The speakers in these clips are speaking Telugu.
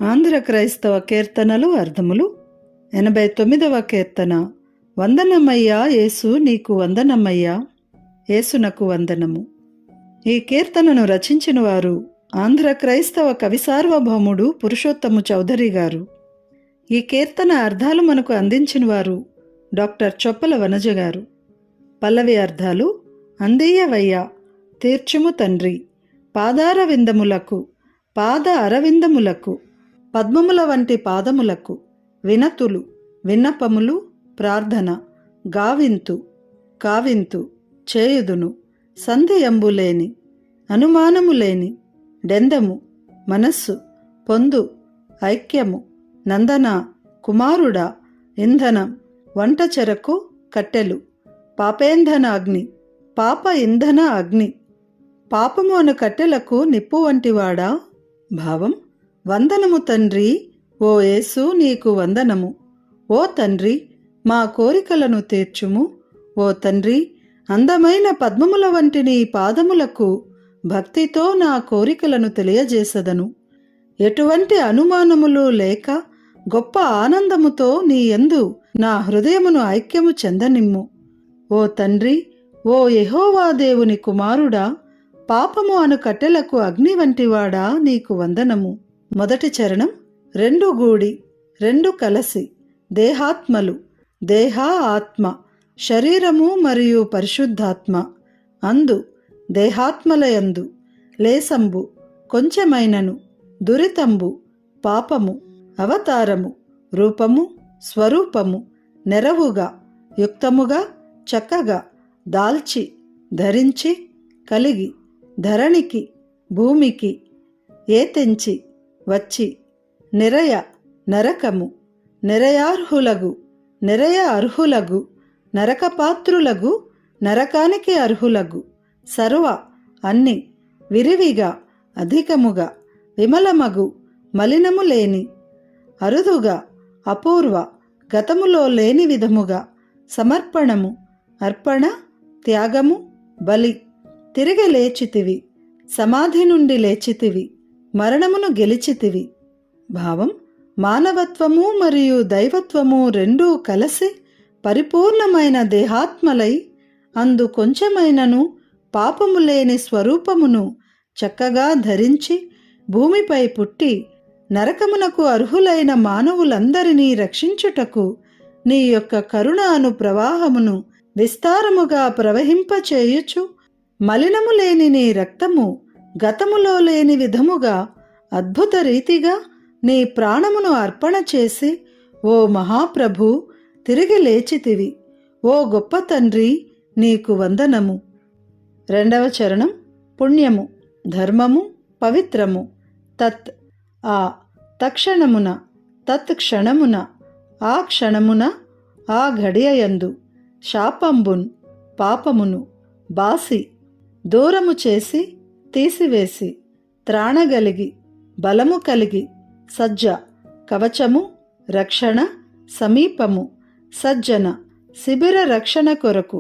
ఆంధ్ర క్రైస్తవ కీర్తనలు అర్థములు 89వ కీర్తన. వందనమయ్యా యేసు నీకు వందనమయ్యా, యేసునకు వందనము. ఈ కీర్తనను రచించిన వారు ఆంధ్ర క్రైస్తవ కవి సార్వభౌముడు పురుషోత్తము చౌదరి గారు. ఈ కీర్తన అర్థాలు మనకు అందించిన వారు డాక్టర్ చొప్పల వనజ గారు. పల్లవి అర్థాలు: అందియ్యవయ్యా తీర్చుము తండ్రి, పాదార విందములకు, పాద అరవిందములకు, పద్మముల వంటి పాదములకు, వినతులు, విన్నపములు, ప్రార్థన, గావింతు, కావింతు చేయుదును, సందేయంబులేని, అనుమానములేని, డెందము, మనస్సు, పొందు, ఐక్యము, నందన, కుమారుడా, ఇంధనం, వంట చెరకు, కట్టెలు, పాపేంధన అగ్ని, పాప ఇంధన అగ్ని, పాపము అను కట్టెలకు నిప్పు వంటివాడా. భావం: వందనము తండ్రి, ఓ యేసు నీకు వందనము. ఓ తండ్రి, మా కోరికలను తీర్చుము. ఓ తండ్రి, అందమైన పద్మముల వంటి నీ పాదములకు భక్తితో నా కోరికలను తెలియజేసదను. ఎటువంటి అనుమానములు లేక గొప్ప ఆనందముతో నీ యందు నా హృదయమును ఐక్యము చెందనిమ్ము. ఓ తండ్రి, ఓ యెహోవా దేవుని కుమారుడా, పాపము అను కట్టెలకు అగ్ని వంటివాడా నీకు వందనము. మొదటి చరణం. రెండు గూడి, రెండు కలసి, దేహాత్మలు, దేహ ఆత్మ, శరీరము మరియు పరిశుద్ధాత్మ, అందు, దేహాత్మలయందు, లేసంబు, కొంచెమైనను, దురితంబు, పాపము, అవతారము, రూపము, స్వరూపము, నెరవుగా, యుక్తముగా, చక్కగా, దాల్చి, ధరించి, కలిగి, ధరణికి, భూమికి, ఏతెంచి, వచ్చి, నిరయ, నరకము, నిరయార్హులగు, నిరయ అర్హులగు, నరకపాత్రులగు, నరకానికి అర్హులగు, సర్వ, అన్ని, విరివిగా, అధికముగా, విమలమగు, మలినము లేని, అరుదుగా, అపూర్వ, గతములో లేని విధముగా, సమర్పణము, అర్పణ, త్యాగము, బలి, తిరిగి లేచితివి, సమాధి నుండి లేచితివి, మరణమును గెలిచితివి. భావం: మానవత్వము మరియు దైవత్వము రెండూ కలిసి పరిపూర్ణమైన దేహాత్మలై, అందు కొంచెమైనను పాపము లేని స్వరూపమును చక్కగా ధరించి, భూమిపై పుట్టి నరకమునకు అర్హులైన మానవులందరినీ రక్షించుటకు నీ యొక్క కరుణ అను ప్రవాహమును విస్తారముగా ప్రవహింపచేయుచు, మలినము లేని నీ రక్తము గతములో లేని విధముగా అద్భుత రీతిగా నీ ప్రాణమును అర్పణ చేసి, ఓ మహాప్రభు, తిరిగి లేచితివి. ఓ గొప్ప తండ్రి, నీకు వందనము. రెండవ చరణం. పుణ్యము, ధర్మము, పవిత్రము, తత్, ఆ తక్షణమున, తత్ క్షణమున, ఆ క్షణమున, ఆ ఘడియయందు, శాపంబున్, పాపమును, బాసి, దూరము చేసి, తీసివేసి, త్రాణగలిగి, బలము కలిగి, సజ్జ, కవచము, రక్షణ, సమీపము, సజ్జన, శిబిర రక్షణ కొరకు,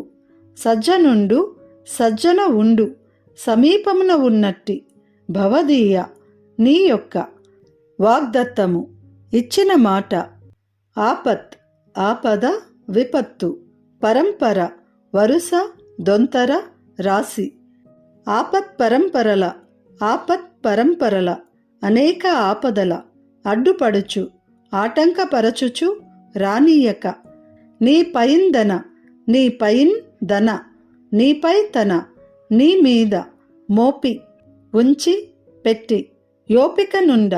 సజ్జనుండు, సజ్జన ఉండు, సమీపమున ఉన్నట్టి, భవదీయ, నీ యొక్క వాగ్దత్తము, ఇచ్చిన మాట, ఆపత్, ఆపద, విపత్తు, పరంపర, వరుస, దొంతర, రాశి, ఆపత్ పరంపరల, ఆపత్ పరంపరల, అనేక ఆపదల, అడ్డుపడుచు, ఆటంకపరచుచు, రానీయక, నీ పైందన, నీ పైన్ దన, నీపై తన, నీ మీద, మోపి, ఉంచి, పెట్టి, యోపిక నుండ,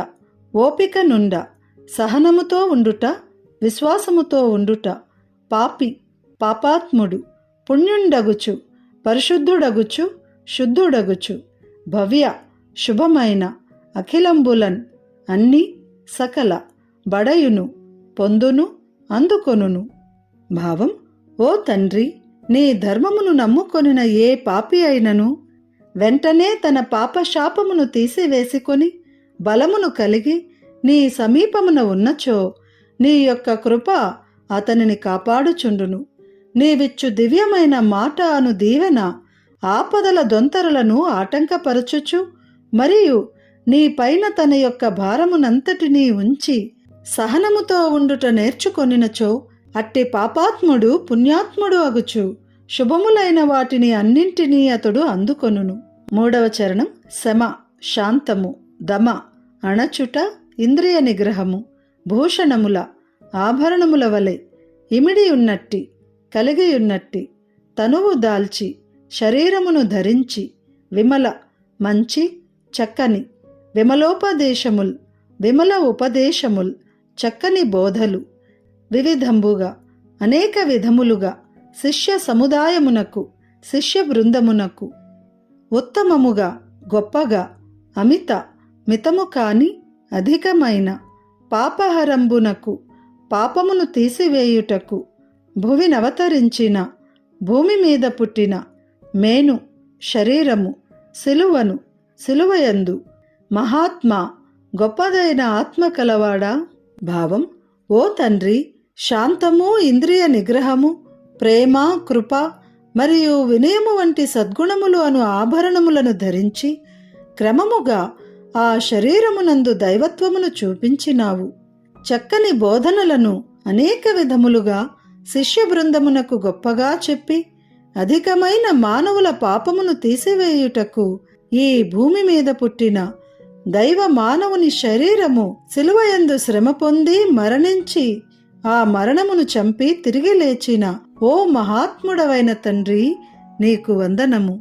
ఓపిక నుండ, సహనముతో ఉండుట, విశ్వాసముతో ఉండుట, పాపి, పాపాత్ముడు, పుణ్యుండగుచు, పరిశుద్ధుడగుచు, శుద్ధుడగుచు, భవ్య, శుభమైన, అఖిలంబులన్, అన్ని, సకల, బడయును, పొందును, అందుకొనును. భావం: ఓ తండ్రి, నీ ధర్మమును నమ్ముకొనిన ఏ పాపి అయినను వెంటనే తన పాపశాపమును తీసివేసుకొని బలమును కలిగి నీ సమీపమున ఉన్నచో, నీ యొక్క కృప అతనిని కాపాడుచుండును. నీవిచ్చు దివ్యమైన మాట అను దీవెన ఆపదల దొంతరలను ఆటంకపరచుచు, మరియు నీ పైన తన యొక్క భారమునంతటినీ ఉంచి సహనముతో ఉండుట నేర్చుకొనినచో అట్టి పాపాత్ముడు పుణ్యాత్ముడు అగుచు శుభములైన వాటిని అన్నింటినీ అతడు అందుకొనును. 3వ చరణం. శమ, శాంతము, దమ, అణచుట, ఇంద్రియ నిగ్రహము, భూషణముల, ఆభరణముల వలె ఇమిడి ఉన్నట్టి, కలిగి ఉన్నట్టి, తనువు దాల్చి, శరీరమును ధరించి, విమల, మంచి, చక్కని, విమలోపదేశముల్, విమల ఉపదేశముల్, చక్కని బోధలు, వివిధంబుగా, అనేక విధములుగా, శిష్య సముదాయమునకు, శిష్య బృందమునకు, ఉత్తమముగా, గొప్పగా, అమిత, మితము కాని, అధికమైన, పాపహరంబునకు, పాపమును తీసివేయుటకు, భువినవతరించిన, భూమి మీద పుట్టిన, మేను, శరీరము, సిలువను, సిలువయందు, మహాత్మా, గొప్పదైన ఆత్మ కలవాడా. భావం: ఓ తండ్రి, శాంతము, ఇంద్రియ నిగ్రహము, ప్రేమ, కృప మరియు వినయము వంటి సద్గుణములు అను ఆభరణములను ధరించి క్రమముగా ఆ శరీరమునందు దైవత్వమును చూపించినావు. చక్కని బోధనలను అనేక విధములుగా శిష్య బృందమునకు గొప్పగా చెప్పి అధికమైన మానవుల పాపమును తీసివేయుటకు ఈ భూమి మీద పుట్టిన దైవ మానవుని శరీరము సిలువయందు శ్రమ పొంది మరణించి ఆ మరణమును చంపి తిరిగి లేచిన ఓ మహాత్ముడవైన తండ్రి, నీకు వందనము.